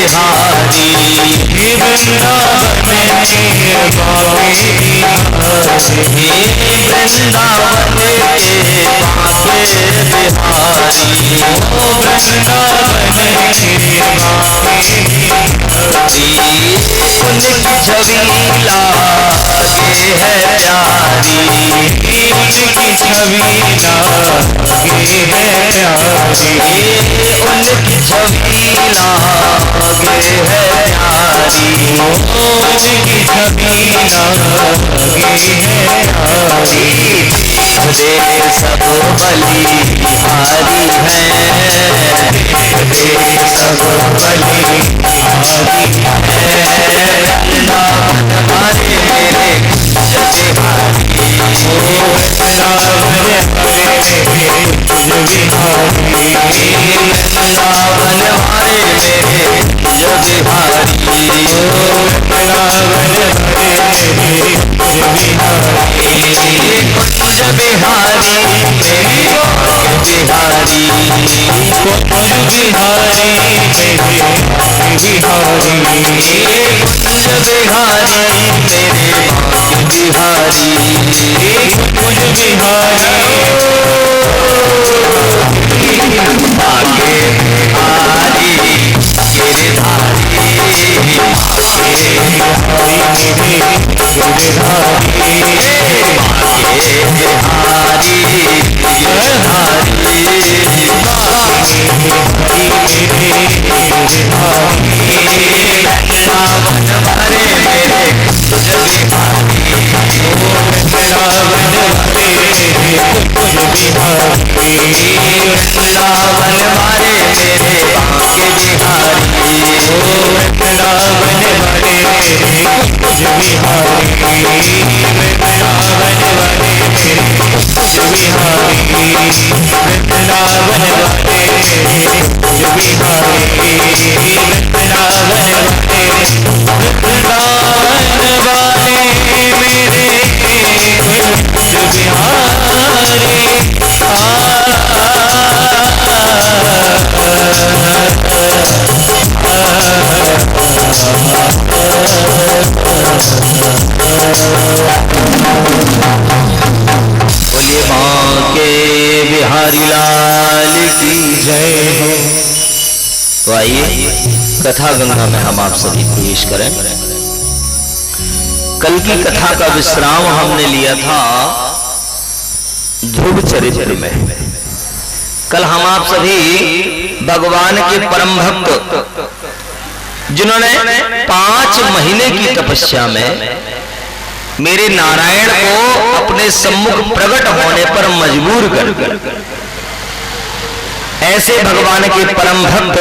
बिहारी वृंदावन बाके बिहारी वृंदावन के बाके बिहारी वृंदावन के बाके उनकी छवि लागे है प्यारी उनकी छवि लागे है प्यारी उनकी छवि लागे है प्यारी उनकी छवि लागे है प्यारी रे सब बलिहारी हैं रे सब बलिहारी हमारे मेरे जगहारी वृंदावन हमारे मेरे जगहारी कुंज बिहारी मेरे बिहारी कुंज बिहारी मेरे बिहारी कुंज बिहारी मेरे बिहारी कुंज बिहारी आगे बिहारी गिरधारी तो आइए कथा गंगा में हम आप सभी प्रवेश करें। कल की कथा का विश्राम हमने लिया था ध्रुव चरित्र में। कल हम आप सभी भगवान के परम भक्त जिन्होंने 5 महीने की तपस्या में मेरे नारायण को अपने सम्मुख प्रकट होने पर मजबूर कर ऐसे भगवान के परम भक्त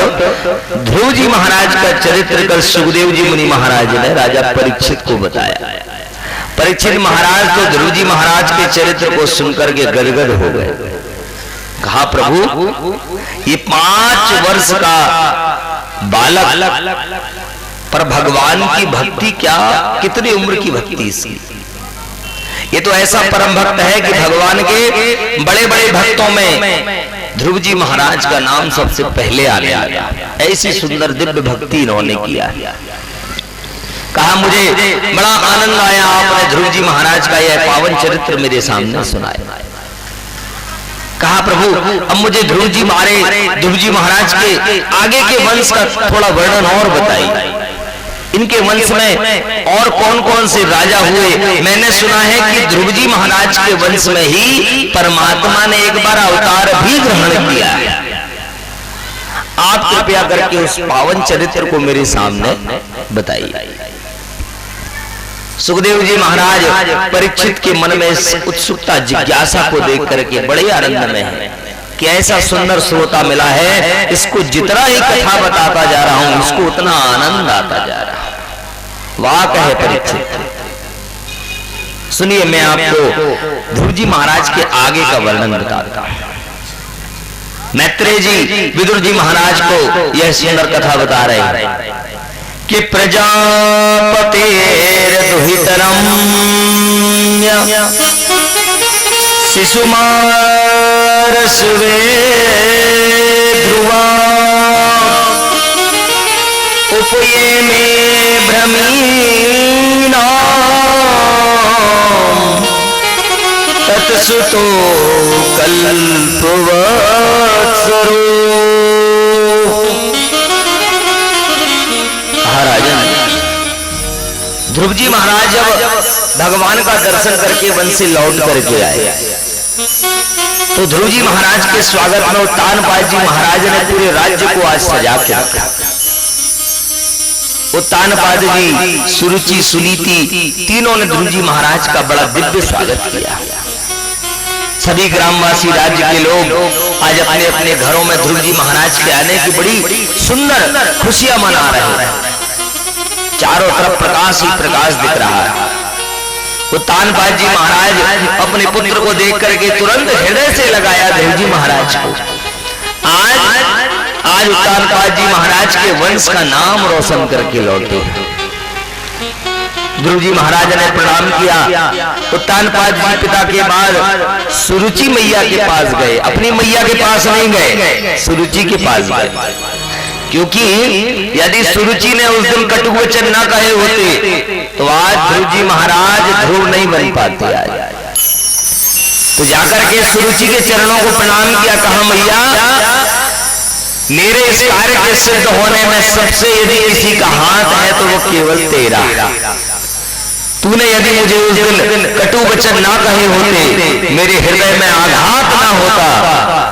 ध्रुव जी महाराज का चरित्र कल सुखदेव जी मुनि महाराज ने राजा परीक्षित को बताया। परीक्षित महाराज तो ध्रुव जी महाराज के चरित्र को सुनकर के गदगद हो गए। कहा प्रभु ये 5 वर्ष का बालक पर भगवान की भक्ति क्या, कितनी उम्र की भक्ति इसकी। ये तो ऐसा परम भक्त है कि भगवान के बड़े बड़े भक्तों में ध्रुव जी महाराज का नाम सबसे पहले आने लगा। ऐसी सुंदर दिव्य भक्ति इन्होंने किया। कहा मुझे बड़ा आनंद आया आपने ध्रुव जी महाराज का यह पावन चरित्र मेरे सामने सुनाया। कहा प्रभु अब मुझे ध्रुव जी महाराज के आगे के वंश का थोड़ा वर्णन और बताइए। इनके वंश में और कौन कौन से राजा हुए। मैंने सुना है कि ध्रुव जी महाराज के वंश में ही परमात्मा ने एक बार अवतार भी ग्रहण किया। आप कृपया करके उस पावन चरित्र को मेरे सामने बताइए। सुखदेव जी महाराज परीक्षित के मन में उत्सुकता जिज्ञासा को देख करके बड़े आनंद में है कि ऐसा सुंदर श्रोता मिला है, इसको जितना ही कथा बताता जा रहा हूं इसको उतना आनंद आता जा रहा है। वाह कहे परीक्षित। सुनिए मैं आपको ध्रुव जी महाराज के आगे का वर्णन बताता हूं। मैत्रेय जी विदुर जी महाराज को यह सुंदर कथा बता रहे हैं कि प्रजापतेर दुहितरम शिशुमार सुवे ध्रुवा उपये में भ्रमीना तत्सुतो कल्पवत्सरो। ध्रुव जी महाराज जब भगवान का दर्शन करके वन से लौट करके आए तो ध्रुव जी महाराज के स्वागत में उत्तानपाद जी महाराज ने पूरे राज्य को आज सजा के रखा। उत्तानपाद जी, सुरुचि, सुनीति तीनों ने ध्रुव जी महाराज का बड़ा दिव्य स्वागत किया। सभी ग्रामवासी, राज्य के लोग आज अपने अपने घरों में ध्रुव जी महाराज के आने की बड़ी सुंदर खुशियां मना रहे हैं। चारों तरफ प्रकाश ही प्रकाश दिख रहा है। उत्तानपाद जी महाराज अपने पुत्र को देख करके तुरंत हृदय से लगाया ध्रुव जी महाराज को। आज उत्तानपाद जी महाराज के वंश का नाम रोशन करके लौटे। ध्रुव जी महाराज ने प्रणाम किया। उत्तानपाद जी पिता के बाद सुरुचि मैया के पास गए। अपनी मैया के पास नहीं गए, सुरुचि के पास गए, क्योंकि यदि सुरुचि ने उस दिन कटु वचन न कहे होते तो आज ध्रुव जी महाराज ध्रुव नहीं बन पाते। आज तो जाकर के सुरुचि के चरणों को प्रणाम किया, कहा मैया मेरे इस कार्य के सिद्ध होने में सबसे यदि किसी का हाथ है तो वो केवल तेरा। तूने यदि मुझे उस दिन कटु वचन ना कहे होते, मेरे हृदय में आघात ना होता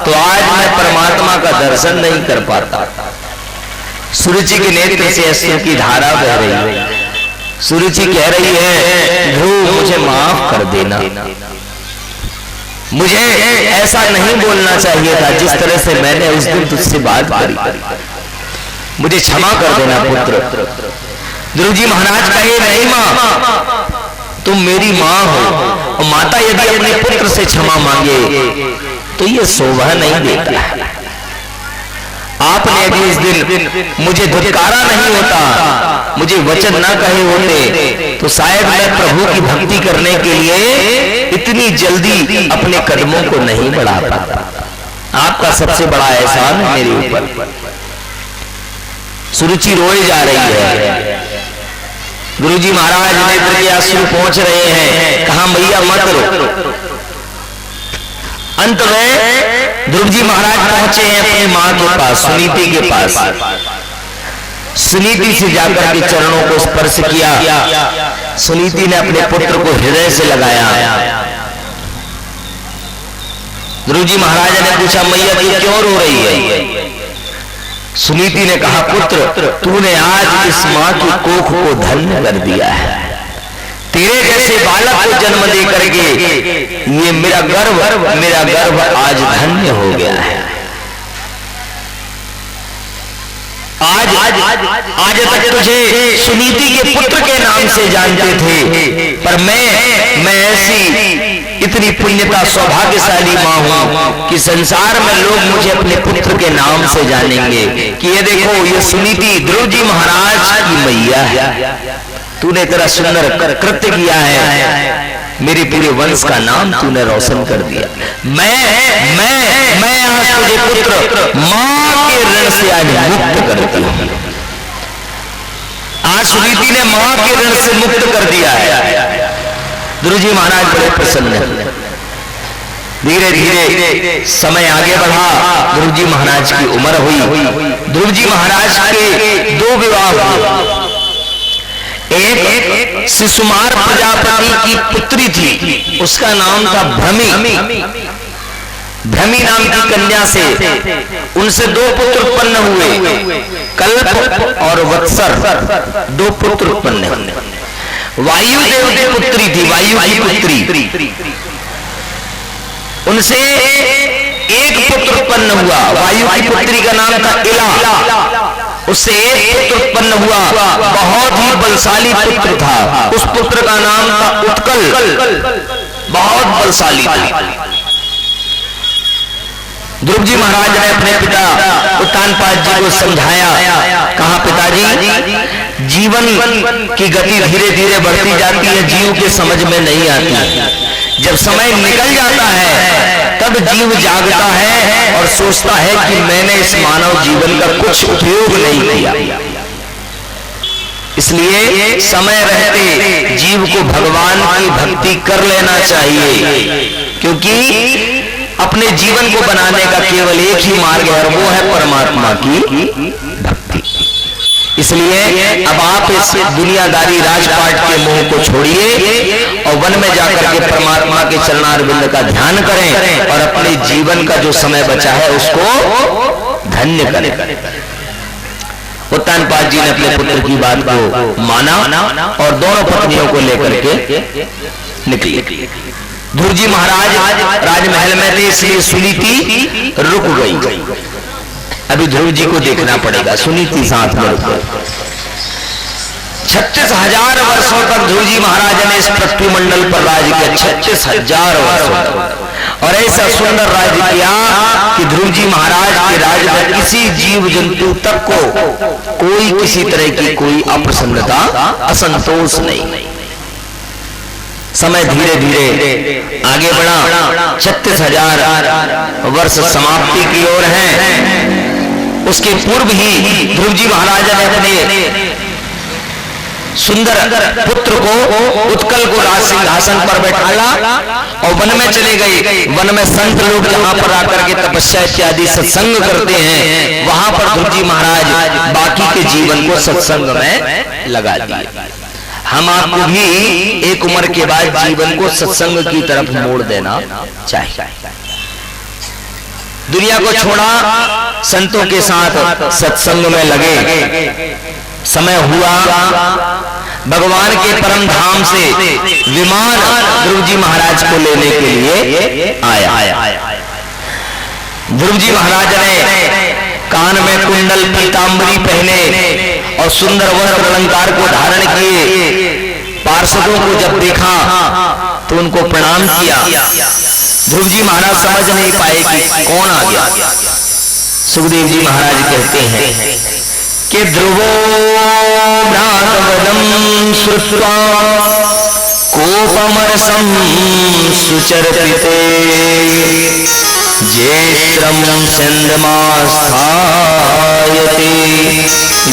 तो आज मैं परमात्मा का दर्शन नहीं कर पाता। सुरुचि के नेत्र से अश्रु की धारा बह रही है। सुरुचि कह रही है ध्रुव मुझे माफ कर देना, मुझे ऐसा नहीं बोलना चाहिए था जिस तरह से मैंने उस दिन तुझसे बात करी, मुझे क्षमा कर देना पुत्र। ध्रुव जी महाराज कहे नहीं मां, तुम मेरी मां हो और माता यदि अपने पुत्र से क्षमा मांगे तो ये शोभा नहीं देता। आपने यदि इस दिन मुझे धुतकारा नहीं होता, मुझे वचन ना कहे होते तो शायद मैं प्रभु की भक्ति करने के लिए इतनी जल्दी अपने कदमों को नहीं बढ़ा पाता। आपका सबसे बड़ा एहसान है मेरे ऊपर। सुरुचि रोए जा रही है। गुरु जी महाराज नेत्र के आंसू पहुंच रहे हैं, कहा मैया मत रो। अंत में ध्रुव जी महाराज पहुंचे हैं अपनी मां के पास, सुनीति के पास। सुनीति से जाकर के चरणों को स्पर्श किया। सुनीति ने अपने पुत्र को हृदय से लगाया। ध्रुव जी महाराज ने पूछा मैया तू क्यों रो रही है? सुनीति ने कहा पुत्र तूने आज इस मां की कोख को धन्य कर दिया है। तेरे जैसे बालक को जन्म दे करके ये मेरा गर्व आज धन्य हो गया है। आज तक तुझे सुनीति के पुत्र के नाम से जानते थे, पर मैं ऐसी इतनी पुण्यता सौभाग्यशाली मां हूं कि संसार में लोग मुझे अपने पुत्र के नाम से जानेंगे कि ये देखो ये सुनीति ध्रुव जी महाराज की मैया है। तूने तेरा सुंदर कृत्य किया है, मेरे पूरे वंश का नाम तूने रोशन कर दिया। मैं आज तुझे पुत्र मां के ऋण से आज मुक्त करती हूं। आज सुनीति ने मां के ऋण से मुक्त कर दिया है। ध्रुव जी महाराज बड़े प्रसन्न हैं। धीरे धीरे समय आगे बढ़ा। ध्रुव जी महाराज की उम्र हुई। ध्रुव जी महाराज के दो विवाह हुए। एक शिशुमार प्रजापति की पुत्री थी, उसका नाम था भ्रमी। भ्रमी नाम की कन्या से उनसे दो पुत्र उत्पन्न हुए, कल्प और वत्सर। दो पुत्र उत्पन्न हुए। वायुदेव की पुत्री थी, वायु की पुत्री, उनसे एक पुत्र उत्पन्न हुआ। वायु की पुत्री का नाम था इला। उससे एक पुत्र उत्पन्न हुआ, बहुत ही बलशाली पुत्र था। उस पुत्र का नाम था उत्कल, बहुत बलशाली था। ध्रुव जी महाराज ने अपने पिता उत्तानपाद जी को समझाया, कहा पिताजी जीवन की गति धीरे धीरे बढ़ती जाती है, जीव के समझ में नहीं आती। जब समय निकल जाता है तब जीव जागता है और सोचता है कि मैंने इस मानव जीवन का कुछ उपयोग नहीं किया। इसलिए समय रहते जीव को भगवान की भक्ति कर लेना चाहिए, क्योंकि अपने जीवन को बनाने का केवल एक ही मार्ग है और वो है परमात्मा की भक्ति। इसलिए अब आप इस दुनियादारी राजपाट के मोह को छोड़िए और वन में जाकर के परमात्मा के चरणारविंद का ध्यान करें और अपने जीवन का जो समय बचा है उसको धन्य करें। उत्तानपाद जी ने अपने पुत्र की बात को माना और दोनों पत्नियों को लेकर के निकले। ध्रुव जी महाराज राजमहल में थे, इसलिए सुनीति रुक गई। अभी ध्रुव जी को देखना पड़ेगा, सुनीति साथ में रुक गई। 36,000 वर्षों तक ध्रुव जी महाराज ने इस पृथ्वी मंडल पर राज किया, 36,000 वर्षों तक, और ऐसा सुंदर राज किया कि ध्रुव जी महाराज के राज में किसी जीव जंतु तक को कोई किसी तरह की कोई अप्रसन्नता असंतोष नहीं। समय धीरे धीरे आगे बढ़ा, 36,000 वर्ष समाप्ति की ओर हैं। उसके पूर्व ही ध्रुव जी महाराज ने अपने सुंदर पुत्र को उत्कल को राज सिंहासन पर बैठाला और वन में चले गए। वन में संत लोग जहां पर आकर के तपस्या इत्यादि सत्संग करते हैं, वहां पर ध्रुव जी महाराज बाकी के जीवन को सत्संग में लगा दिए। हम आपको भी एक उम्र के बाद जीवन को सत्संग की तरफ मोड़ देना चाहिए। दुनिया को छोड़ा, संतों के साथ सत्संग में लगे। समय हुआ, भगवान के परम धाम से विमान ध्रुव जी महाराज को लेने के लिए आया। ध्रुव जी महाराज ने कान में कुंडल पीतांबरी पहने और सुंदर वस्त्र अलंकार को धारण किए। पार्षदों को जब देखा तो उनको प्रणाम किया। ध्रुव जी महाराज समझ नहीं पाए कि कौन आ गया। सुखदेव जी महाराज कहते हैं कि ध्रुवो भ्रातवदं श्रुत्वा कोपमरसं सुचर्पिते जेत्रं चन्द्रमास्थायते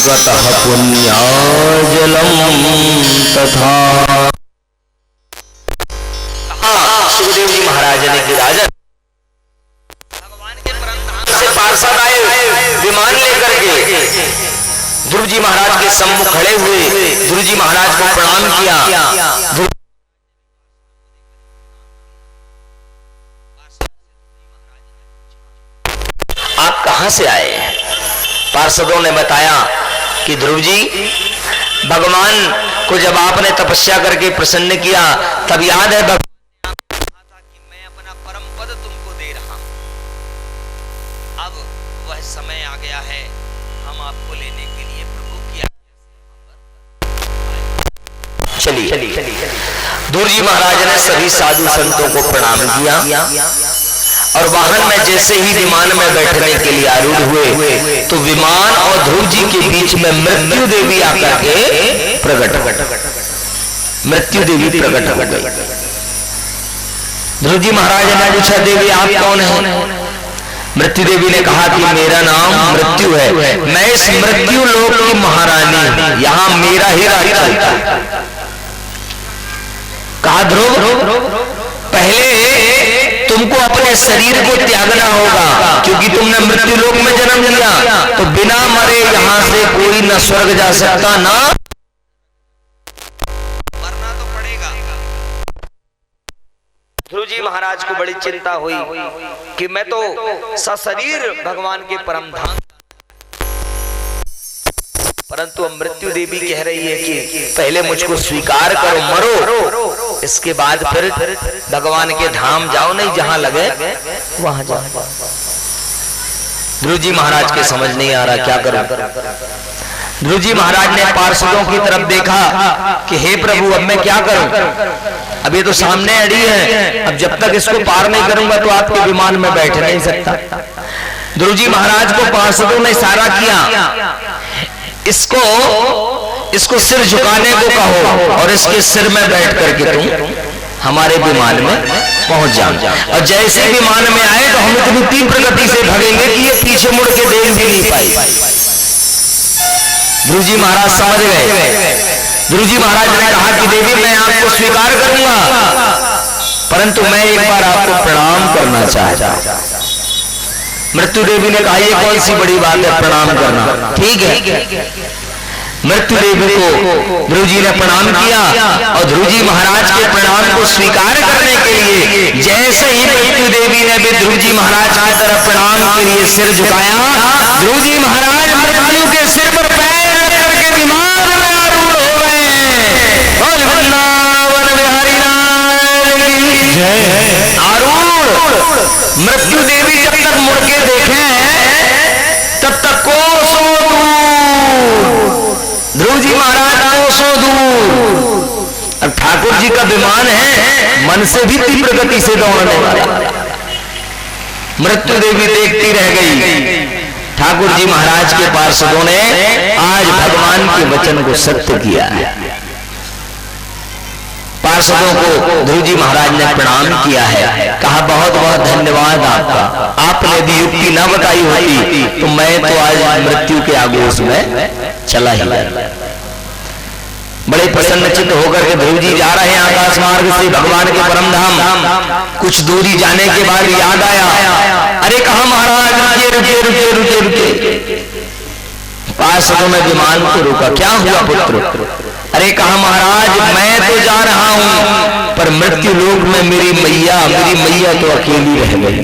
गतः पुण्याजलं तथा। सुखदेव जी महाराज ने कि राजा भगवान के परम धाम से पार्षद आए विमान लेकर के, ध्रुव जी महाराज के सम्मुख खड़े हुए, ध्रुव जी महाराज को प्रणाम किया। आप कहां से आए हैं? पार्षदों ने बताया कि ध्रुव जी, भगवान को जब आपने तपस्या करके प्रसन्न किया तब याद है भगवान ने कहा था कि मैं अपना परम पद तुमको दे रहा हूं। अब वह समय आ गया है, हम आपको लेने के लिए प्रभु की चलिए। ध्रुव जी महाराज ने सभी साधु संतों को प्रणाम किया और वाहन में जैसे ही विमान में बैठने के लिए आरूढ़ हुए तो विमान और ध्रुव जी के बीच में मृत्यु देवी आकर के प्रकट हो गई। मृत्यु देवी प्रकट हो गई। ध्रुव जी महाराज ने पूछा, देवी आप कौन हैं? मृत्यु देवी ने कहा कि मेरा नाम मृत्यु है, मैं इस मृत्यु लोक की महारानी, यहां मेरा ही राज चलता है। कहा ध्रुव, पहले तुमको अपने शरीर को त्यागना होगा, क्योंकि तुमने मृत्यु लोक में जन्म लिया, तो बिना मरे यहां से कोई न स्वर्ग जा सकता ना मरना तो पड़ेगा। ध्रुव जी महाराज को बड़ी चिंता हुई कि मैं तो सशरीर भगवान के परम धाम, परंतु अब मृत्यु देवी कह रही है कि पहले मुझको स्वीकार करो, मरो, इसके बाद फिर भगवान के धाम जाओ, नहीं जहां लगे वहां जाओ। ध्रुव जी महाराज के समझ नहीं आ रहा क्या करूं। ध्रुव जी महाराज ने पार्षदों की तरफ देखा कि हे प्रभु, अब मैं क्या करूं? अब ये तो सामने अड़ी है, अब जब तक इसको पार नहीं करूंगा तो आपके विमान में बैठ नहीं सकता। ध्रुव जी महाराज को पार्षदों ने इशारा किया, इसको सिर झुकाने को कहो और इसके सिर में बैठ करके तुम हमारे विमान में पहुंच जाओ। और जैसे विमान में आए तो हम इतनी तीव्र गति से भागेंगे कि ये पीछे मुड़ के देख भी नहीं पाई। ध्रुव जी महाराज समझ गए। ध्रुव जी महाराज ने कहा कि देवी मैं आपको स्वीकार करूंगा, परंतु मैं एक बार आपको प्रणाम करना चाहता हूं। मृत्यु देवी ने कहा ये कौन सी बड़ी बात है प्रणाम करना, ठीक है। मृत्यु देवी को ध्रुव जी ने प्रणाम किया और ध्रुव जी महाराज के प्रणाम को स्वीकार करने के लिए जैसे ही मृत्यु देवी ने भी ध्रुव जी महाराज की तरफ प्रणाम के लिए सिर झुकाया, ध्रुव जी महाराज मृत्यु के सिर पर पैर रख करके विमान में आरूढ़ हो गए। बोल वृंदावन बिहारी लाल जय। आरूढ़ मृत्यु देवी जब तक मुड़ के देखे तब तक कोसों दूर ध्रुव जी महाराज कोसों दूर। अब ठाकुर जी का विमान है, मन से भी तीव्र गति से दौड़ने वाला। मृत्यु देवी देखती रह गई। ठाकुर जी महाराज के पार्षदों ने आज भगवान के वचन को सत्य किया। पार्षदों को ध्रुव जी महाराज ने प्रणाम किया है, कहा बहुत बहुत धन्यवाद आपका, आपने यदि युक्ति न बताई होती तो मैं तो आज मृत्यु के आगोश में चला ही जाता। बड़े प्रसन्न चित्त होकर के ध्रुव जी जा रहे हैं आकाश मार्ग से भगवान के परम धाम। कुछ दूरी जाने के बाद याद आया, अरे कहा महाराज रुके रुके रुके रुके। पार्षदों ने विमान को रोका, क्या हुआ पुत्र? अरे कहा महाराज मैं तो जा रहा हूं पर मृत्यु लोक में मेरी मैया तो अकेली रह गई।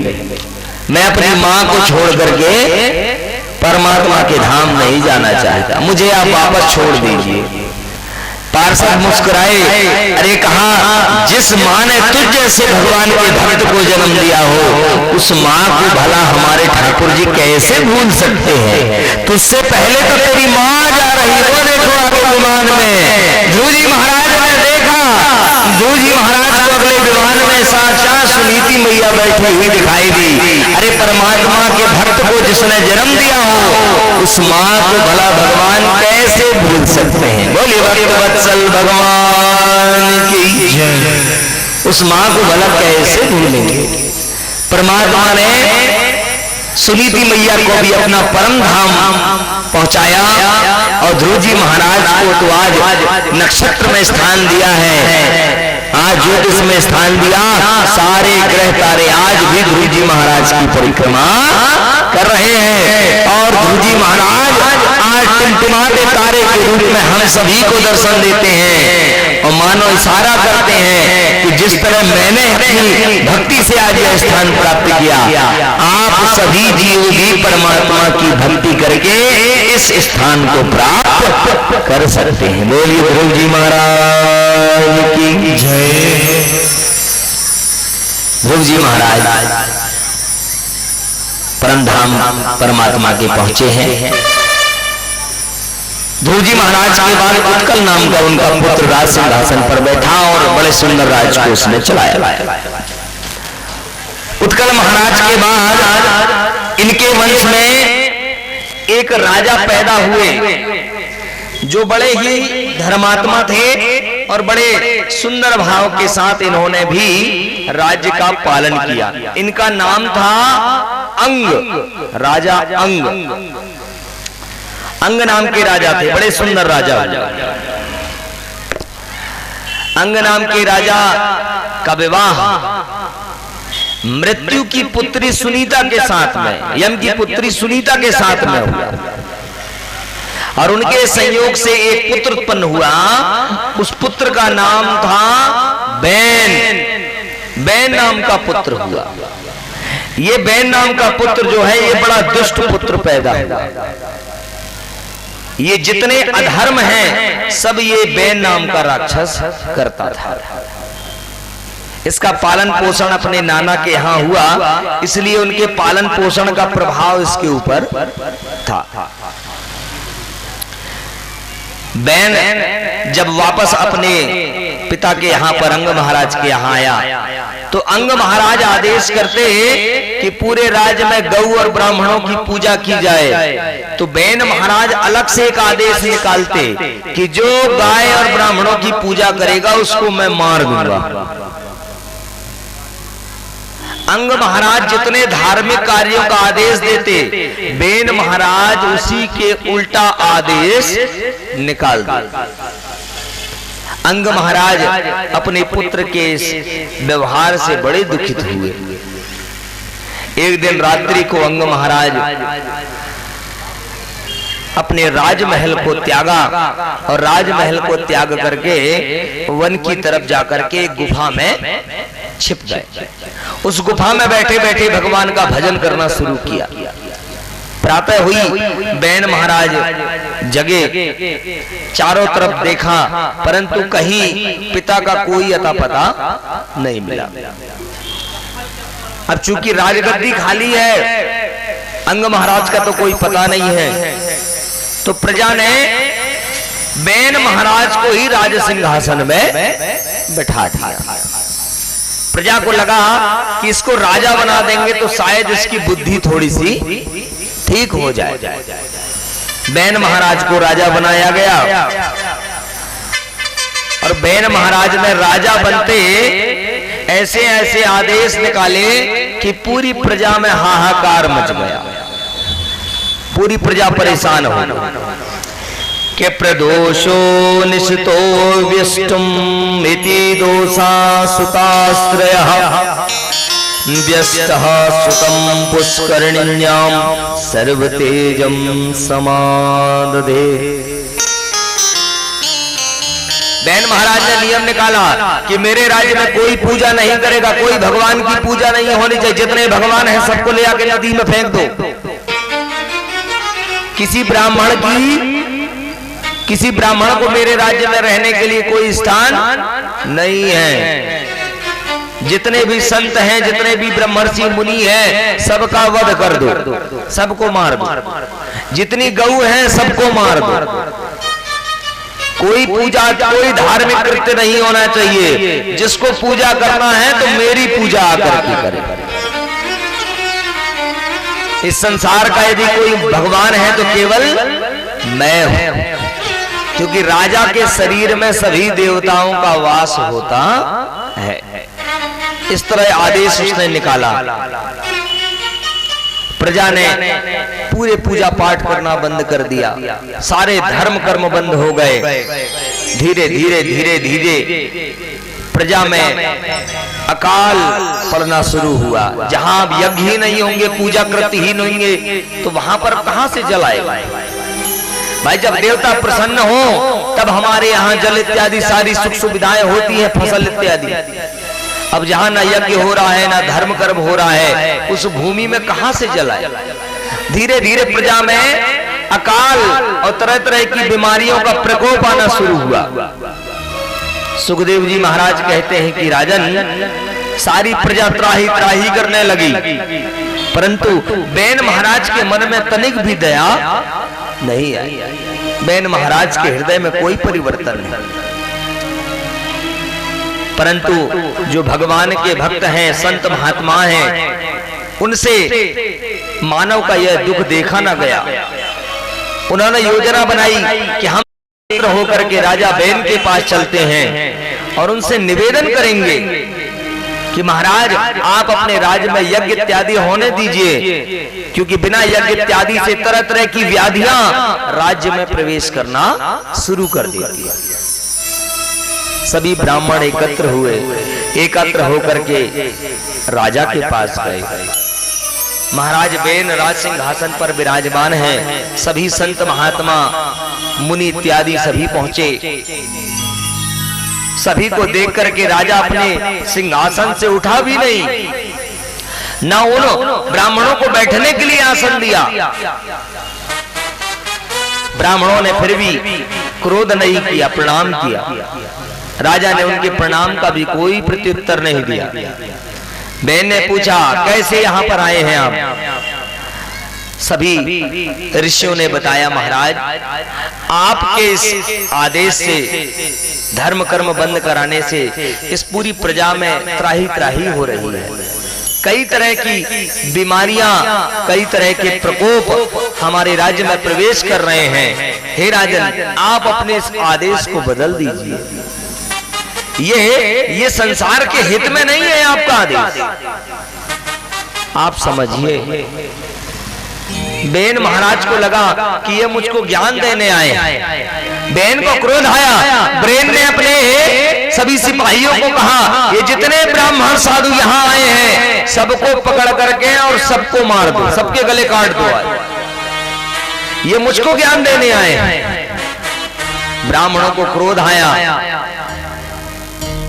मैं अपनी मां को छोड़ करके परमात्मा के धाम नहीं जाना चाहता, मुझे आप वापस छोड़ दीजिए। पार्षद मुस्कुराए, अरे कहा जिस मां ने तुझ जैसे भगवान के भक्त को जन्म दिया हो उस मां को भला हमारे ठाकुर जी कैसे भूल सकते हैं? तुझसे पहले तो तेरी मां जा रही, वो देखो आगे विमान में। ध्रुव जी महाराज ने देखा, ध्रुव जी महाराज को अगले विमान में साक्षात सुनीति मैया बैठी हुई दिखाई दी। अरे परमात्मा के भक्त को जिसने जन्म दिया हो उस मां को भला भगवान कैसे भूल सकते हैं? बोलिए वत्सल भगवान की जय। उस मां को भला कैसे भूलेंगे? परमात्मा ने सुनीति मैया को भी अपना परम धाम पहुंचाया और ध्रुव जी महाराज को तो आज नक्षत्र में स्थान दिया है, आज ज्योतिष में स्थान दिया। सारे ग्रह तारे आज भी ध्रुव जी महाराज की परिक्रमा कर रहे हैं और ध्रुव जी महाराज आज टिमटिमाते तारे के रूप में हम सभी को दर्शन देते हैं और मानो इशारा करते हैं कि जिस तरह मैंने अपनी भक्ति से आज यह स्थान प्राप्त किया, आप सभी जीव भी परमात्मा की भक्ति करके इस स्थान को प्राप्त कर सकते हैं। बोलिए ध्रुव जी महाराज की जय। ध्रुव जी महाराज परम धाम परमात्मा के पहुंचे हैं। ध्रुव जी महाराज के बाद उत्कल नाम का उनका पुत्र राज सिंहासन पर बैठा और बड़े सुंदर राज को उसने चलाया। उत्कल महाराज के बाद इनके वंश में एक राजा पैदा हुए जो बड़े ही धर्मात्मा थे और बड़े सुंदर भाव के साथ इन्होंने भी राज्य का पालन किया। इनका नाम था अंग, राजा अंग। अंग नाम के राजा थे, बड़े सुंदर राजा। अंग नाम के राजा का विवाह मृत्यु की पुत्री सुनीता के साथ में, यम की पुत्री सुनीता के साथ में हुआ और उनके संयोग से एक पुत्र उत्पन्न हुआ। उस पुत्र का नाम था बैन। बैन नाम का पुत्र हुआ। ये बैन नाम का पुत्र जो है ये बड़ा दुष्ट पुत्र पैदा हुआ। ये जितने अधर्म हैं सब ये बैन नाम का राक्षस करता था। इसका पालन पोषण अपने नाना के यहां हुआ, इसलिए उनके पालन पोषण का प्रभाव इसके ऊपर था। बैन जब वापस अपने पिता के यहाँ पर अंग महाराज के यहाँ आया तो अंग महाराज आदेश करते कि पूरे राज्य में गौ और ब्राह्मणों की पूजा की जाए। तो बैन महाराज अलग से एक आदेश निकालते कि जो गाय और ब्राह्मणों की पूजा करेगा उसको मैं मार दूंगा। अंग महाराज जितने धार्मिक कार्यों का आदेश देते, बेन महाराज उसी के उल्टा आदेश निकाल देते। अंग महाराज अपने पुत्र के व्यवहार से बड़े दुखित हुए। एक दिन रात्रि को अंग महाराज अपने राजमहल को त्यागा और राजमहल को त्याग करके वन की तरफ जाकर के गुफा में छिप गए। उस गुफा में बैठे बैठे भगवान का भजन करना शुरू किया। प्रातः हुई, बैन महाराज जगे, चारों तरफ देखा, परंतु कहीं पिता का कोई अता पता नहीं मिला। अब चूंकि राजगद्दी खाली है, अंग महाराज का तो कोई पता नहीं है, तो प्रजा ने बैन महाराज को ही राज सिंहासन में बैठा दिया। प्रजा को लगा कि इसको राजा बना देंगे तो शायद इसकी बुद्धि थोड़ी सी ठीक हो जाए। बैन महाराज को राजा बनाया गया और बैन महाराज ने राजा बनते ऐसे ऐसे आदेश निकाले कि पूरी प्रजा में हाहाकार मच गया। पूरी प्रजा परेशान हो के प्रदोषो निशितो व्यष्टुम इति दोषा सुताश्रयः व्यस्तः सुतं पुष्करिण्यां सर्वतेजं समादधे। बैन महाराज ने नियम निकाला कि मेरे राज्य में कोई पूजा नहीं करेगा, कोई भगवान की पूजा नहीं होनी चाहिए, जितने भगवान हैं सबको ले आके नदी में फेंक दो। किसी ब्राह्मण को मेरे राज्य में रहने के लिए कोई स्थान नहीं है। जितने भी संत हैं, जितने भी ब्रह्मर्षि मुनि हैं, सबका वध कर दो, सबको मार दो। जितनी गऊ हैं सबको मार दो। कोई पूजा, कोई धार्मिक कृत्य नहीं होना चाहिए। जिसको पूजा करना है तो मेरी पूजा आकर के करे। इस संसार का यदि कोई भगवान है तो केवल मैं हूं, क्योंकि राजा के शरीर में सभी देवताओं का वास होता है। इस तरह आदेश उसने निकाला। प्रजा ने पूरे पूजा पाठ करना बंद कर दिया, सारे धर्म कर्म बंद हो गए। धीरे धीरे धीरे धीरे प्रजा में अकाल पड़ना शुरू हुआ। जहां यज्ञ ही नहीं होंगे, पूजा कृत्य ही नहीं होंगे, तो वहां पर कहां से जल आएगा? भाई जब देवता प्रसन्न हो तब हमारे यहाँ जल इत्यादि सारी सुख सुविधाएं होती हैं, फसल इत्यादि। अब जहां ना यज्ञ हो रहा है, ना धर्म कर्म हो रहा है, उस भूमि में कहां से जल आए? धीरे धीरे प्रजा में अकाल और तरह तरह की बीमारियों का प्रकोप आना शुरू हुआ। सुखदेव जी महाराज कहते हैं कि राजन, सारी प्रजा त्राही त्राही करने लगी, परंतु बैन महाराज के मन में तनिक भी दया नहीं आई। बैन महाराज के हृदय में कोई परिवर्तन नहीं, परंतु जो भगवान के भक्त हैं, संत महात्मा हैं, उनसे मानव का यह दुख देखा ना गया। उन्होंने योजना बनाई कि हम होकर के राजा बैन के पास चलते हैं और उनसे निवेदन करेंगे कि महाराज आप अपने राज्य में यज्ञ इत्यादि होने दीजिए, क्योंकि बिना यज्ञ इत्यादि से तरह तरह की व्याधियां राज्य में प्रवेश करना शुरू कर देती है। सभी ब्राह्मण एकत्र हुए, एकत्र होकर के राजा के पास गए। महाराज बैन राज सिंहासन पर विराजमान हैं। सभी संत महात्मा मुनि इत्यादि सभी पहुंचे। सभी को देख करके राजा अपने सिंहासन से उठा भी नहीं, ना उन ब्राह्मणों को बैठने के लिए आसन दिया। ब्राह्मणों ने फिर भी क्रोध नहीं किया, प्रणाम किया। राजा ने उनके प्रणाम का भी कोई प्रत्युत्तर नहीं दिया। बैन ने पूछा, कैसे यहाँ पर आए हैं आप? सभी ऋषियों ने बताया, महाराज आपके इस आदेश से, धर्म कर्म बंद कराने से इस पूरी प्रजा में त्राही त्राही हो रही है। कई तरह की बीमारियां, कई तरह के प्रकोप हमारे राज्य में प्रवेश कर रहे हैं। हे राजन, आप अपने इस आदेश को बदल दीजिए। ये संसार के हित में नहीं है आपका आदेश। आप समझिए, बेन महाराज को लगा कि ये मुझको ज्ञान देने आए। बेन को क्रोध आया। बेन ने अपने सभी सिपाहियों को कहा, ये जितने ब्राह्मण साधु यहाँ आए हैं सबको पकड़ करके और सबको मार दो, सबके गले काट दो, ये मुझको ज्ञान देने आए हैं। ब्राह्मणों को क्रोध आया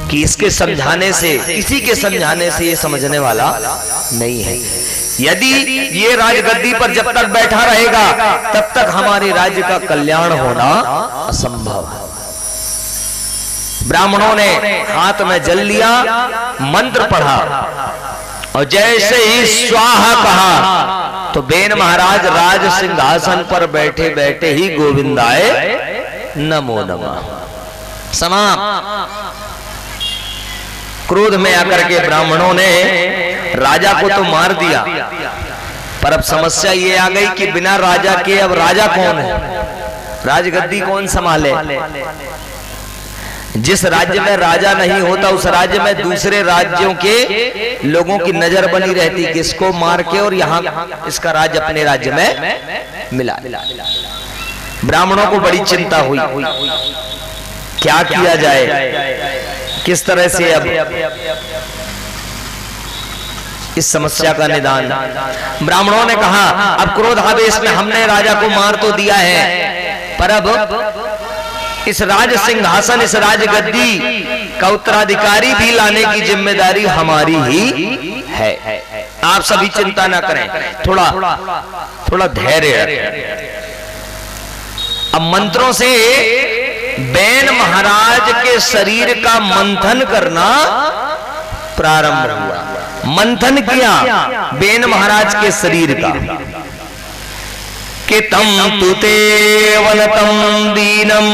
कि इसके समझाने से, किसी के समझाने से ये समझने वाला नहीं है। यदि ये राजगद्दी पर जब तक बैठा रहेगा तब तक हमारे राज्य का कल्याण होना असंभव है। ब्राह्मणों ने हाथ में जल लिया, मंत्र पढ़ा और जैसे ही स्वाहा कहा तो बेन महाराज राज सिंहासन पर बैठे बैठे ही गोविंदाय नमो नमः समाप्त। क्रोध में आकर के ब्राह्मणों ने राजा को तो मार दिया, पर अब समस्या ये आ गई कि बिना राजा के अब राजा कौन है, राजगद्दी कौन संभाले। जिस राज्य में राजा नहीं होता उस राज्य में दूसरे राज्यों के लोगों की नजर बनी रहती कि इसको मार के और यहाँ इसका राज्य अपने राज्य में मिला। ब्राह्मणों को बड़ी चिंता हुई, क्या किया जाए, किस तरह से अब इस समस्या का निदान। ब्राह्मणों ने कहा, अब क्रोध आवेश में हमने राजा को मार तो दिया है, पर अब इस राज सिंहासन, इस राजगद्दी का उत्तराधिकारी भी लाने की जिम्मेदारी हमारी ही है। आप सभी चिंता ना करें, थोड़ा धैर्य रखें। अब मंत्रों से बेन महाराज के शरीर का मंथन करना प्रारंभ हुआ। मंथन किया बेन महाराज के शरीर का कि तम तुते वनतम दीनम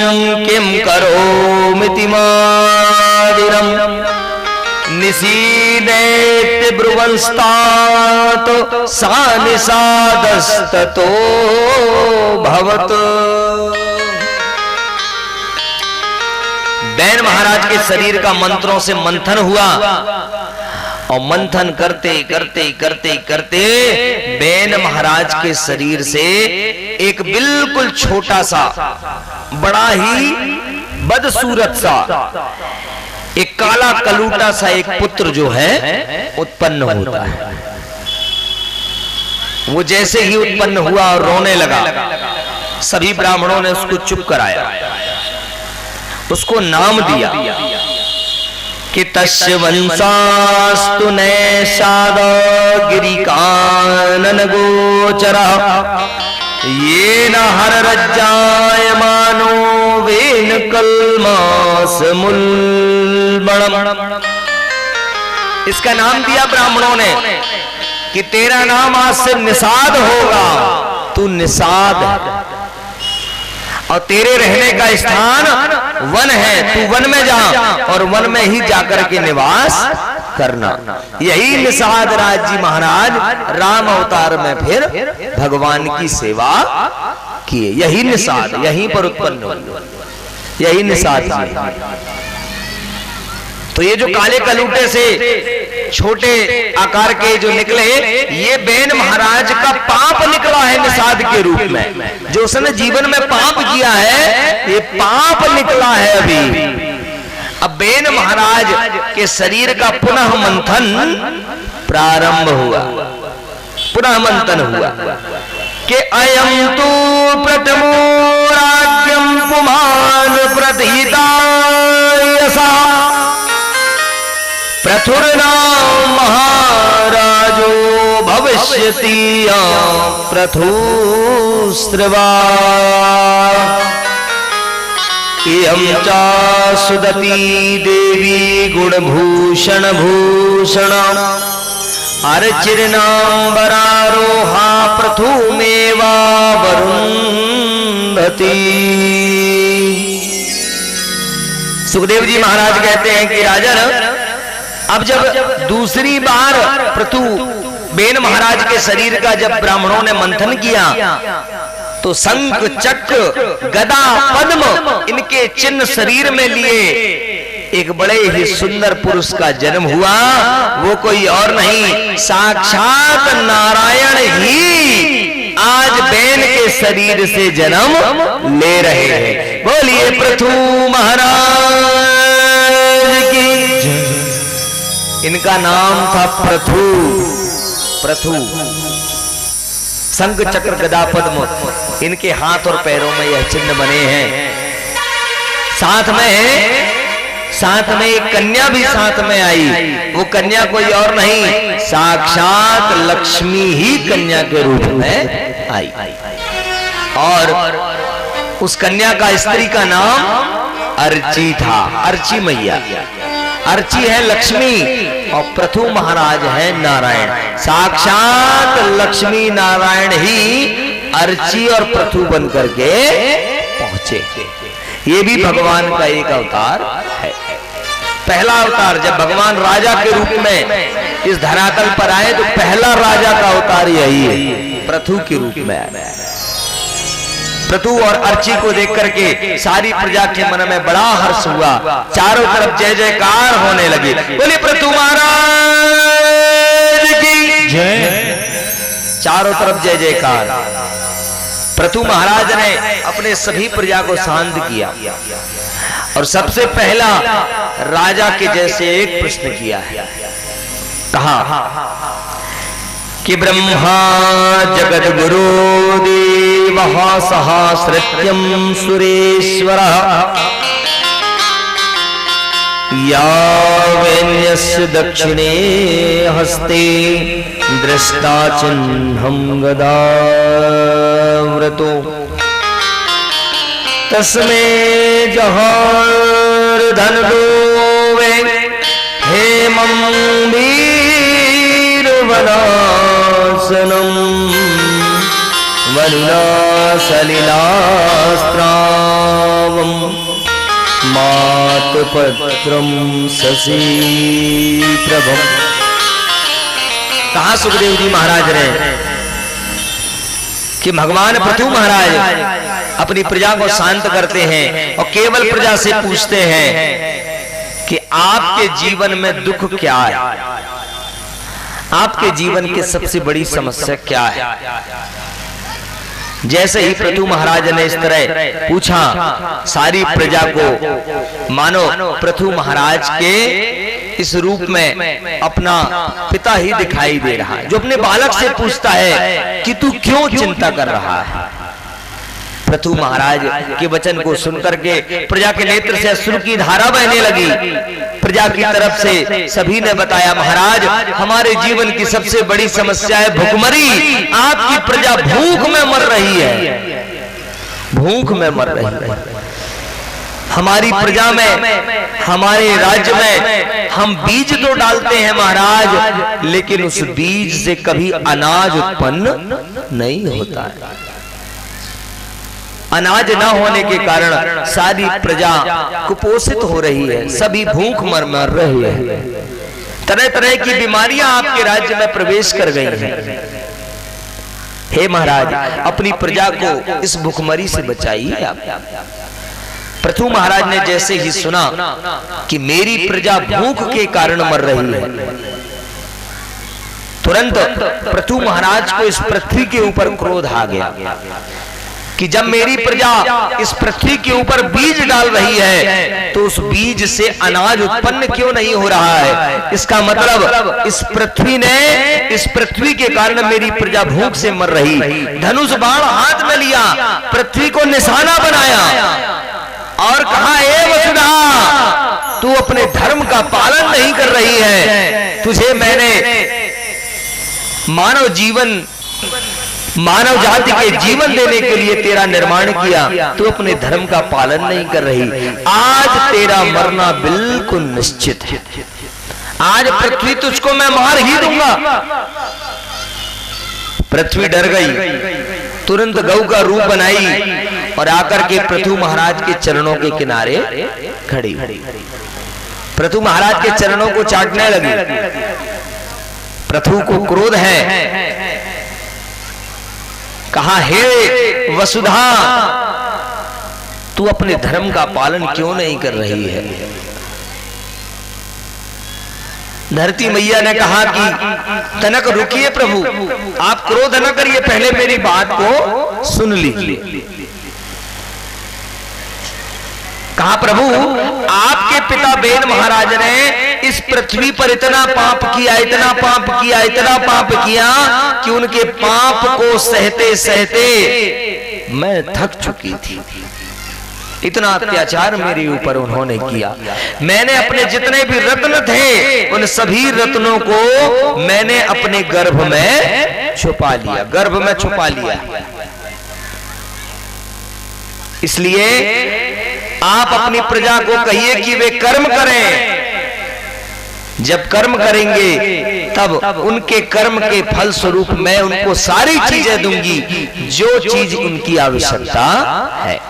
किम करोमिति मादिरम निसीदेति ब्रुवंस्तात सानिसादस्ततो भवत। बेन महाराज के शरीर का मंत्रों से मंथन हुआ और मंथन करते करते करते करते बेन महाराज के शरीर से एक बिल्कुल छोटा सा, बड़ा ही बदसूरत सा, एक काला कलूटा सा एक पुत्र जो है उत्पन्न होता है। वो जैसे ही उत्पन्न हुआ और रोने लगा, सभी ब्राह्मणों ने उसको चुप कराया, उसको नाम दिया कि तस्य वंशास्तु नैषाद गिरिकानन गोचरा येन हर रज्जायमानो वेन कल्मास मुल्बणम। इसका नाम दिया ब्राह्मणों ने कि तेरा नाम आज से निषाद होगा, तू निषाद है और तेरे रहने का स्थान वन है, तू वन में जा और वन में ही जाकर के निवास करना। यही निषाद राज जी महाराज राम अवतार में फिर भगवान की सेवा किए। यही निषाद यहीं पर उत्पन्न हुआ, यही निषाद जी। तो ये जो काले कलूटे से छोटे आकार के जो निकले, ये बेन महाराज का पाप निकला है निषाद के रूप में। जो उसने जीवन में पाप किया है, ये पाप निकला है अभी। अब बेन महाराज के शरीर का पुनः मंथन प्रारंभ हुआ, पुनः मंथन हुआ कि अयम तु प्रथमो राज्यम पुमान प्रतिहिता यसा प्रथुर्नाम महाराजो भविष्यति प्रथुस्त्रवा इयं च सुदती देवी गुणभूषण भूषण अर्चिर्नाम्बरारोहा प्रथुमेवा वरुन्धति। सुखदेव जी महाराज कहते हैं कि राजन, अब जब दूसरी बार प्रथु बेन महाराज के शरीर का जब ब्राह्मणों ने मंथन किया तो शंख चक्र गदा पद्म इनके चिन्ह शरीर में लिए एक बड़े ही सुंदर पुरुष का जन्म हुआ। वो कोई और नहीं, साक्षात नारायण ही आज बैन के शरीर से जन्म ले रहे हैं। बोलिए पृथु महाराज की। इनका नाम था पृथु। पृथु शंख चक्र गदा पद्म, इनके हाथ और पैरों में यह चिन्ह बने हैं। साथ में एक कन्या भी साथ में आई। वो कन्या कोई और नहीं, साक्षात लक्ष्मी ही कन्या के रूप में आई। और उस कन्या का स्त्री का नाम अर्ची था, अर्ची मैया। अर्ची है लक्ष्मी और पृथु महाराज है नारायण। साक्षात लक्ष्मी नारायण ही अर्ची और पृथु बन करके पहुंचे। ये भी भगवान का एक अवतार है। पहला अवतार जब भगवान राजा के रूप में इस धरातल पर आए तो पहला राजा का अवतार यही है, पृथु के रूप में आया। पृथु और अर्ची को देख करके सारी प्रजा के मन में बड़ा हर्ष हुआ। चारों तरफ जय जयकार होने लगी। बोलिए पृथु महाराज की जय। चारों तरफ जय जयकार। पृथु महाराज ने अपने सभी प्रजा को शांत किया और सबसे पहला राजा के जैसे एक प्रश्न किया है। कहा कि ब्रह्मा जगत गुरु देवः सहस्रत्यं सुरेश्वरः यावेन्यस्य दक्षिणे हस्ते दृष्टा चिह्नं गदाव्रतो तस्मै जहार्दनो वे हेमं वीरवनासनं वरुणा सलिलास्त्रावं मातपत्रं शशिप्रभम्। कहा सुखदेव जी महाराज ने कि भगवान पृथु महाराज अपनी प्रजा को शांत करते हैं और केवल प्रजा से पूछते हैं कि आपके जीवन में दुख क्या है, आपके जीवन की सबसे बड़ी समस्या क्या है। जैसे ही पृथु महाराज ने इस तरह पूछा, सारी प्रजा को मानो पृथु महाराज के इस रूप में अपना पिता ही दिखाई दे रहा है, जो अपने बालक से पूछता है कि तू क्यों चिंता कर रहा है। पृथु महाराज के वचन को सुनकर के प्रजा के नेत्र से अश्रु की धारा बहने लगी। प्रजा की तरफ से सभी ने बताया, महाराज हमारे जीवन की सबसे बड़ी समस्या है भूखमरी। आपकी प्रजा भूख में मर रही है, भूख में मर रही है। हमारी प्रजा में, हमारे राज्य में हम बीज तो डालते हैं महाराज, लेकिन उस बीज से कभी अनाज उत्पन्न नहीं होता है। अनाज न होने के कारण सारी प्रजा कुपोषित हो रही है, सभी भूख मर रही है। तरह तरह की बीमारियां आपके राज्य में प्रवेश कर गई हैं। हे महाराज अपनी प्रजा को इस भूखमरी से बचाइए आप। पृथु महाराज ने जैसे ही सुना कि मेरी प्रजा भूख के कारण मर रही है, तुरंत पृथु महाराज को इस पृथ्वी के ऊपर क्रोध आ गया कि जब मेरी प्रजा इस पृथ्वी के ऊपर बीज डाल रही है तो उस बीज से अनाज उत्पन्न क्यों नहीं हो रहा है। इसका मतलब इस पृथ्वी के कारण मेरी प्रजा भूख से मर रही। धनुष बाण हाथ में लिया, पृथ्वी को निशाना बनाया और कहा, हे वसुधा तू अपने धर्म का पालन नहीं कर रही है। तुझे मैंने मानव जाति के जीवन देने के लिए तेरा निर्माण किया, तू अपने धर्म का पालन नहीं कर रही। आज तेरा मरना बिल्कुल निश्चित है। आज पृथ्वी तुझको मैं मार ही दूंगा। पृथ्वी डर गई, तुरंत गौ का रूप बनाई और आकर के पृथु महाराज के चरणों के किनारे खड़ी। पृथु महाराज के चरणों को चाटने लगी। पृथु को क्रोध है, कहा, हे वसुधा तू अपने धर्म का पालन क्यों नहीं कर रही है। धरती मैया ने कहा कि तनक रुकिए प्रभु, आप क्रोध न करिए, पहले मेरी बात को सुन लीजिए। कहा प्रभु, आपके पिता बेन महाराज ने इस पृथ्वी पर इतना पाप किया, इतना पाप किया, इतना पाप किया कि उनके पाप को सहते सहते मैं थक चुकी थी। इतना अत्याचार मेरे ऊपर उन्होंने किया। मैंने अपने जितने भी रत्न थे उन सभी रत्नों को मैंने अपने गर्भ में छुपा लिया, गर्भ में छुपा लिया। इसलिए आप अपनी प्रजा को कहिए कि वे कर्म करें। जब कर्म करेंगे तब उनके कर्म के फल स्वरूप मैं उनको सारी चीजें दूंगी जो चीज उनकी आवश्यकता है।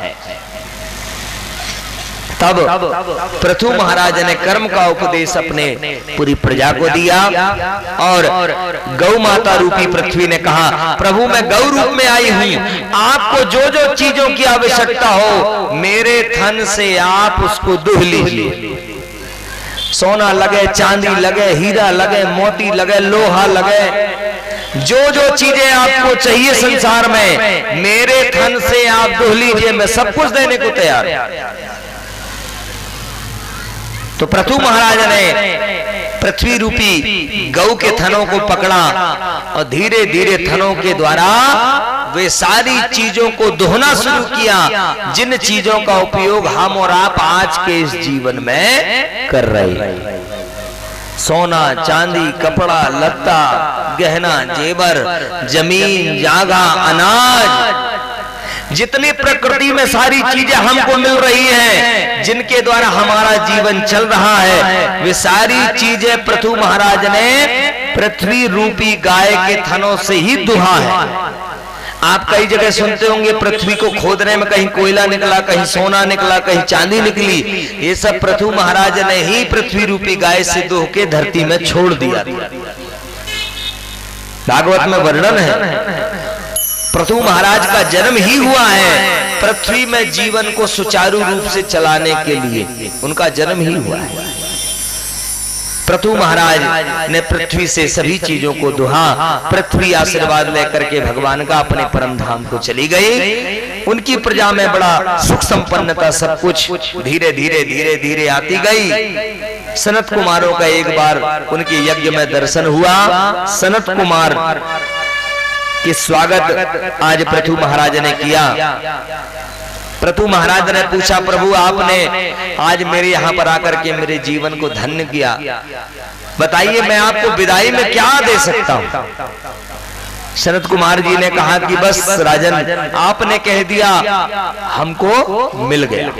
तब पृथु महाराज ने कर्म का उपदेश अपने पूरी प्रजा को दिया और गौ माता रूपी पृथ्वी ने कहा, प्रभु मैं गौ रूप में आई हूं, आपको जो जो चीजों की आवश्यकता हो मेरे थन से आप उसको दुह लीजिए। सोना लगे, चांदी लगे, हीरा लगे, मोती लगे, लोहा लगे, जो जो चीजें आपको चाहिए संसार में मेरे थन से आप दुह लीजिए, मैं सब कुछ देने को तैयार हूं। तो पृथु महाराज ने पृथ्वी रूपी गौ के थनों को पकड़ा और धीरे धीरे थनों के द्वारा वे सारी चीजों को दोहना शुरू किया जिन चीजों का उपयोग हम और आप आज के इस जीवन में कर रहे हैं। सोना, चांदी, कपड़ा, लत्ता, गहना, जेवर, जमीन, जागा, अनाज, जितनी प्रकृति में सारी चीजें हमको मिल रही हैं, जिनके द्वारा हमारा जीवन चल रहा है, वे सारी चीजें पृथु महाराज ने पृथ्वी रूपी गाय के थनों से ही दुहा है। आप कई जगह सुनते होंगे पृथ्वी को खोदने में कहीं कोयला निकला, कहीं सोना निकला, कहीं चांदी निकली। ये सब पृथु महाराज ने ही पृथ्वी रूपी गाय से दुह के धरती में छोड़ दिया। भागवत में वर्णन है पृथु महाराज का जन्म ही हुआ है पृथ्वी में जीवन को सुचारू रूप से चलाने के लिए, उनका जन्म ही हुआ है। पृथु महाराज ने पृथ्वी से सभी चीजों को दुहा। पृथ्वी आशीर्वाद लेकर के भगवान का अपने परम धाम को चली गई। उनकी प्रजा में बड़ा सुख संपन्नता, सब कुछ धीरे धीरे धीरे धीरे आती गई। सनत कुमारों का एक बार उनके यज्ञ में दर्शन हुआ। सनत कुमार कि स्वागत आज पृथु महाराज ने किया। पृथु महाराज ने पूछा, प्रभु आपने आज मेरे यहाँ पर आकर के मेरे जीवन को धन्य किया, बताइए मैं आपको विदाई में क्या दे सकता हूँ। सनत कुमार जी ने कहा कि बस राजन आपने कह दिया हमको मिल गया,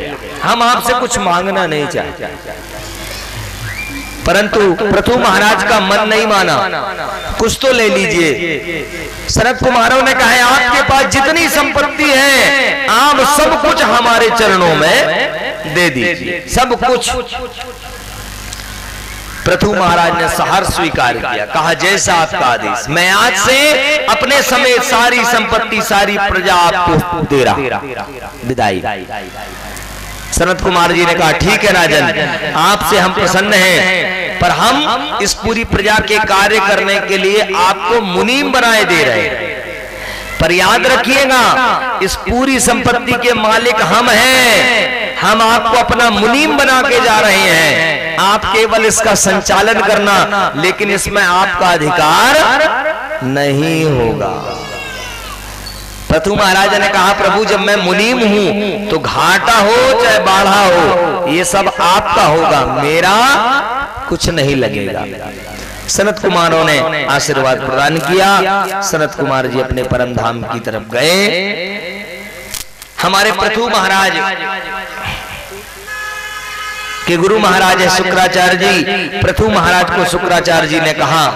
हम आपसे कुछ मांगना नहीं चाहते। परंतु पृथु महाराज का मन नहीं माना, कुछ तो ले लीजिए। सनत कुमारों ने कहा आपके पास जितनी संपत्ति है आप सब कुछ हमारे चरणों में दे दीजिए, सब कुछ। पृथु महाराज ने सहर्ष स्वीकार किया, कहा जैसा आपका आदेश, मैं आज से अपने समेत सारी संपत्ति सारी प्रजा आपको दे रहा, विदाई। सनत कुमार जी ने कहा ठीक है राजन, आपसे हम प्रसन्न हैं, पर हम इस पूरी प्रजा के कार्य करने के लिए आपको मुनीम बनाए दे रहे हैं। पर याद रखिएगा इस पूरी संपत्ति के मालिक हम हैं, हम आपको अपना मुनीम बना के जा रहे हैं। आप केवल इसका संचालन करना, लेकिन इसमें आपका अधिकार नहीं होगा। पृथु महाराज ने कहा प्रभु जब मैं मुनीम हूं तो घाटा हो चाहे बाढ़ा हो ये सब आपका होगा, मेरा कुछ नहीं लगेगा। सनत कुमारों ने आशीर्वाद प्रदान किया। सनत कुमार जी अपने परम धाम की तरफ गए। हमारे पृथु महाराज के गुरु महाराज है शुक्राचार्य जी। पृथु महाराज को शुक्राचार्य जी ने कहा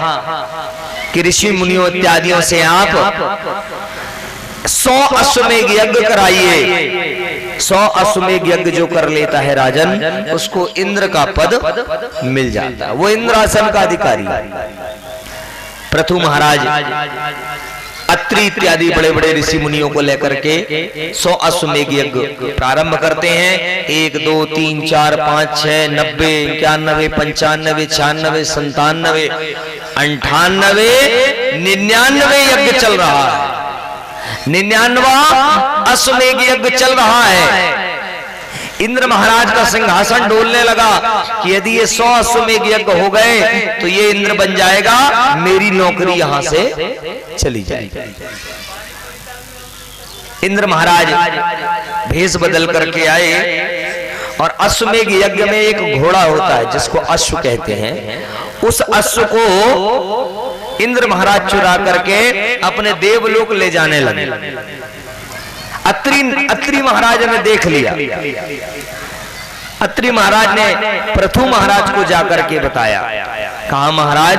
कि ऋषि मुनियों इत्यादियों से आप 100 अश्वमेघ यज्ञ कराइए। 100 अश्वमेघ यज्ञ जो कर लेता है राजन उसको इंद्र का पद मिल जाता है, वो इंद्रासन का अधिकारी। पृथु महाराज अत्रि इत्यादि बड़े बड़े ऋषि मुनियों को लेकर के 100 अश्वमेघ यज्ञ प्रारंभ करते हैं। 1 2 3 4 5 6 90 91 95 96 97 98 99 यज्ञ चल रहा है। 99वां अश्वमेघ यज्ञ चल रहा है। इंद्र महाराज का सिंहासन डोलने लगा कि यदि ये 100 अश्वमेघ यज्ञ हो गए तो ये इंद्र बन जाएगा, मेरी नौकरी यहां से चली जाएगी। इंद्र महाराज भेष बदल करके आए और अश्वमेघ यज्ञ में एक घोड़ा होता है जिसको अश्व कहते हैं। उस अश्व को इंद्र महाराज चुरा करके अपने देवलोक ले जाने लगे। अत्रि महाराज ने देख लिया। अत्रि महाराज ने पृथु महाराज को जाकर के बताया, कहा महाराज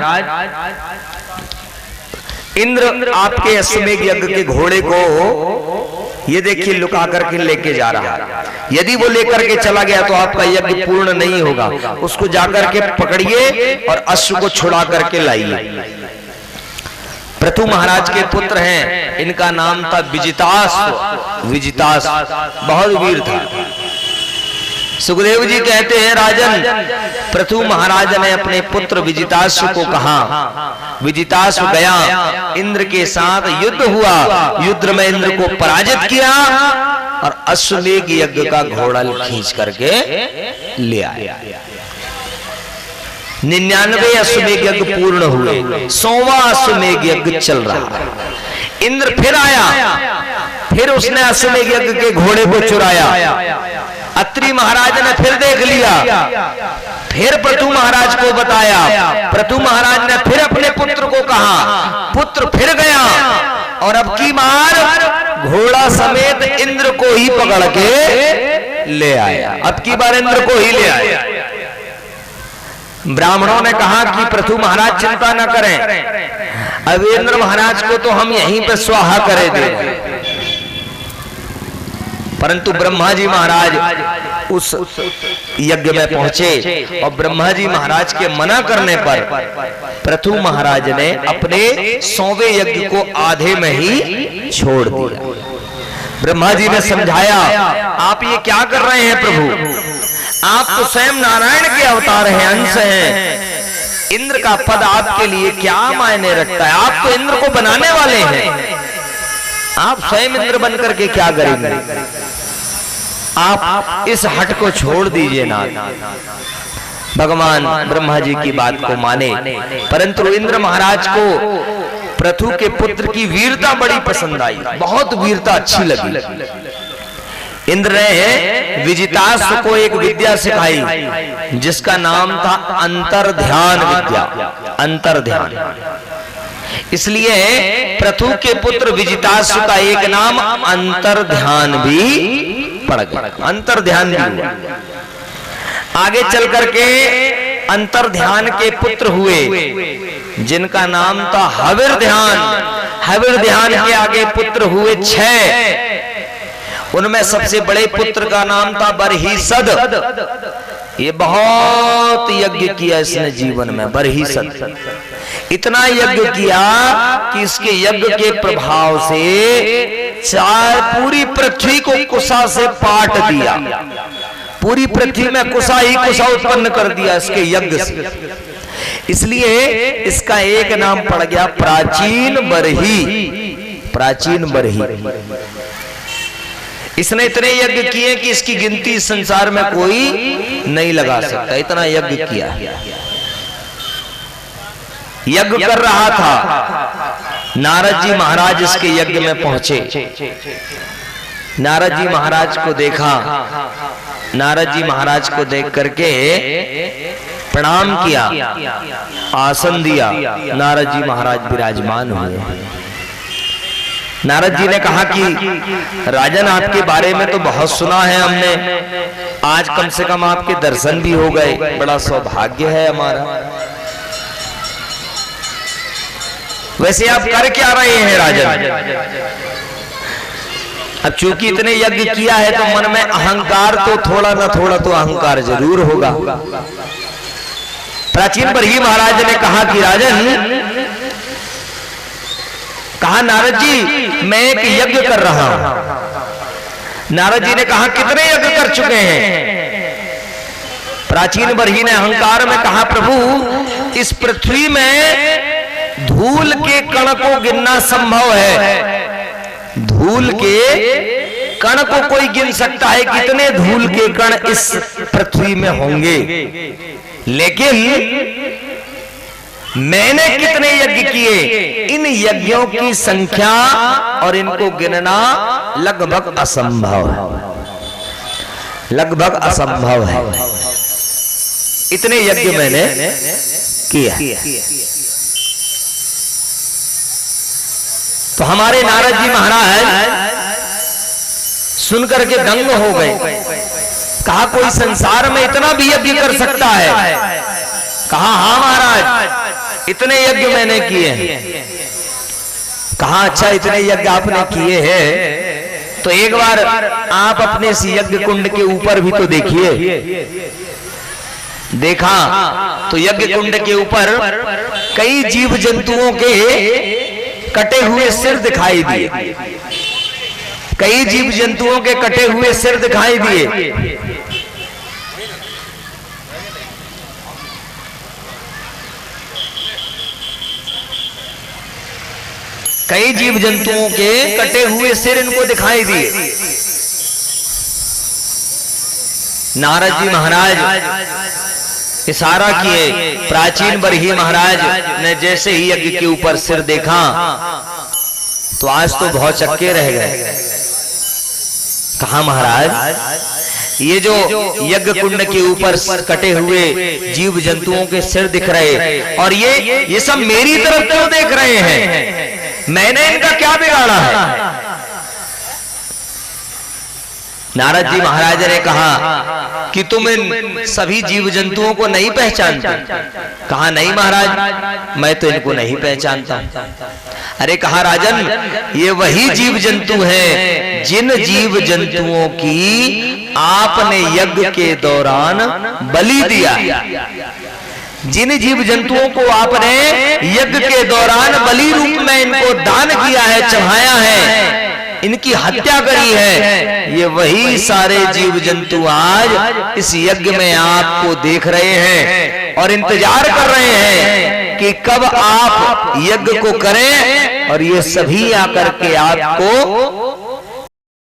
इंद्र आपके अश्वमेघ यज्ञ के घोड़े को ये देखिए लुका करके लेके जा रहा है। यदि वो लेकर के चला गया तो आपका यज्ञ पूर्ण नहीं होगा। उसको जाकर के पकड़िए और अश्व को छुड़ा करके लाइए। पृथु महाराज के पुत्र हैं, इनका नाम था विजिताश्व। विजिताश्व बहुत वीर था। सुखदेव जी कहते हैं, राजन पृथु महाराज ने अपने पुत्र विजिताश्व को कहा। विजिताश्व गया, इंद्र के साथ युद्ध हुआ। युद्ध में इंद्र को पराजित किया और अश्वमेघ यज्ञ का घोड़ा खींच करके ले आया। 99 अश्वमेघ यज्ञ पूर्ण हुए। 100वां अश्वमेघ यज्ञ चल रहा है। इंद्र फिर आया, फिर उसने अश्वमेघ यज्ञ के घोड़े को चुराया। अत्रि महाराज ने फिर देख लिया, फिर पृथु महाराज को बताया। पृथु महाराज ने फिर अपने पुत्र को कहा। पुत्र फिर गया और अब की बार घोड़ा समेत इंद्र को ही पकड़ के ले आया। अब की बार इंद्र को ही ले आया। ब्राह्मणों ने कहा कि पृथु महाराज चिंता न करें, अब इंद्र महाराज को तो हम यहीं पे स्वाहा करे देंगे। परंतु ब्रह्मा जी महाराज उस यज्ञ में पहुंचे और ब्रह्मा जी महाराज के मना करने पर पृथु महाराज ने अपने 100वें यज्ञ को आधे में ही छोड़ दिया। ब्रह्मा जी ने समझाया, आप ये क्या कर रहे हैं प्रभु, आप तो स्वयं नारायण के अवतार हैं, अंश हैं। इंद्र का पद आपके लिए क्या मायने रखता है? आप तो इंद्र को बनाने वाले हैं, आप स्वयं इंद्र बनकर के क्या करेंगे? आप इस हट को छोड़ दीजिए ना। भगवान ब्रह्मा जी की बात को माने, परंतु इंद्र महाराज को पृथु के पुत्र की वीरता बड़ी पसंद आई, बहुत वीरता अच्छी लगी। इंद्र ने विजिताश्व को एक विद्या सिखाई जिसका नाम था अंतर्ध्यान विद्या। अंतर्ध्यान, इसलिए पृथु के पुत्र विजिताश्व का एक नाम अंतर्ध्यान भी पड़ गया। अंतर्ध्यान भी हुआ। आगे चल करके अंतर्ध्यान के पुत्र हुए जिनका नाम था हविर्ध्यान। हविर्ध्यान के आगे पुत्र हुए 6। उनमें सबसे बड़े पुत्र का नाम था बरहिसद। ये बहुत यज्ञ किया इसने जीवन में। बरहिसद इतना यज्ञ किया कि इसके यज्ञ के प्रभाव से पूरी पृथ्वी को कुशा से पाट दिया। पूरी पृथ्वी में कुशा ही कुशा उत्पन्न कर दिया इसके यज्ञ से। इसलिए इसका एक नाम पड़ गया प्राचीन बरही। प्राचीन बरही। इसने इतने यज्ञ किए कि इसकी गिनती संसार में कोई नहीं लगा सकता। इतना यज्ञ किया। यज्ञ कर रहा था, नारद जी महाराज इसके यज्ञ में पहुंचे। नारद जी महाराज को देखा। नारद जी महाराज को देख करके प्रणाम किया, आसन दिया। नारद जी महाराज विराजमान हुए। नारद जी ने कहा कि राजन, आपके बारे में तो बहुत सुना है हमने, आज कम से कम आपके दर्शन भी हो गए, बड़ा सौभाग्य है हमारा। वैसे आप कर क्या रहे हैं राजन? अब चूंकि इतने यज्ञ किया है तो मन में अहंकार तो थोड़ा ना थोड़ा तो अहंकार जरूर होगा। प्राचीन बरही महाराज ने कहा कि राजन, कहा नारद जी मैं एक यज्ञ कर रहा हूं। नारद जी ने कहा कितने यज्ञ कर चुके हैं? प्राचीन बरही ने अहंकार में कहा प्रभु इस पृथ्वी में धूल के कण को गिनना संभव है। धूल के कण को कोई गिन सकता है कितने धूल के कण इस पृथ्वी में होंगे, लेकिन मैंने कितने यज्ञ किए, इन यज्ञों की संख्या और इनको गिनना लगभग असंभव है, लगभग असंभव है। इतने यज्ञ मैंने किया। तो हमारे नारद जी महाराज सुनकर के दंग हो गए। कहा कोई संसार में इतना भी यज्ञ कर सकता है? कहा हाँ महाराज इतने यज्ञ मैंने किए हैं। कहा अच्छा इतने यज्ञ आपने किए हैं तो एक बार आप अपने इस यज्ञ कुंड के ऊपर भी तो देखिए। देखा तो यज्ञ कुंड के ऊपर कई जीव जंतुओं के कटे हुए सिर दिखाई दिए, कई जीव जंतुओं के कटे हुए सिर दिखाई दिए। कई जीव जंतुओं के कटे हुए सिर इनको दिखाई दिए। नारद जी महाराज इशारा किए। प्राचीन बरही महाराज ने जैसे ही यज्ञ के ऊपर सिर देखा तो आज तो बहुत चक्के रह गए। कहा महाराज ये जो यज्ञ कुंड के ऊपर कटे हुए जीव जंतुओं के सिर दिख रहे और ये सब मेरी तरफ क्यों देख रहे हैं? मैंने इनका क्या बिगाड़ा है? नारद जी महाराज ने कहा कि तुम इन सभी जीव जंतुओं को नहीं पहचानते? कहा नहीं महाराज मैं तो इनको नहीं पहचानता। अरे कहा राजन ये वही जीव जंतु हैं जिन जीव जंतुओं की आपने यज्ञ के दौरान बलि दिया। जिन जीव जंतुओं को आपने यज्ञ के दौरान बलि रूप में इनको दान किया है, चढ़ाया है, इनकी हत्या करी है, ये वही सारे जीव जंतु आज इस यज्ञ में आपको देख रहे हैं और इंतजार कर रहे हैं कि कब आप यज्ञ को करें और ये सभी आकर के आपको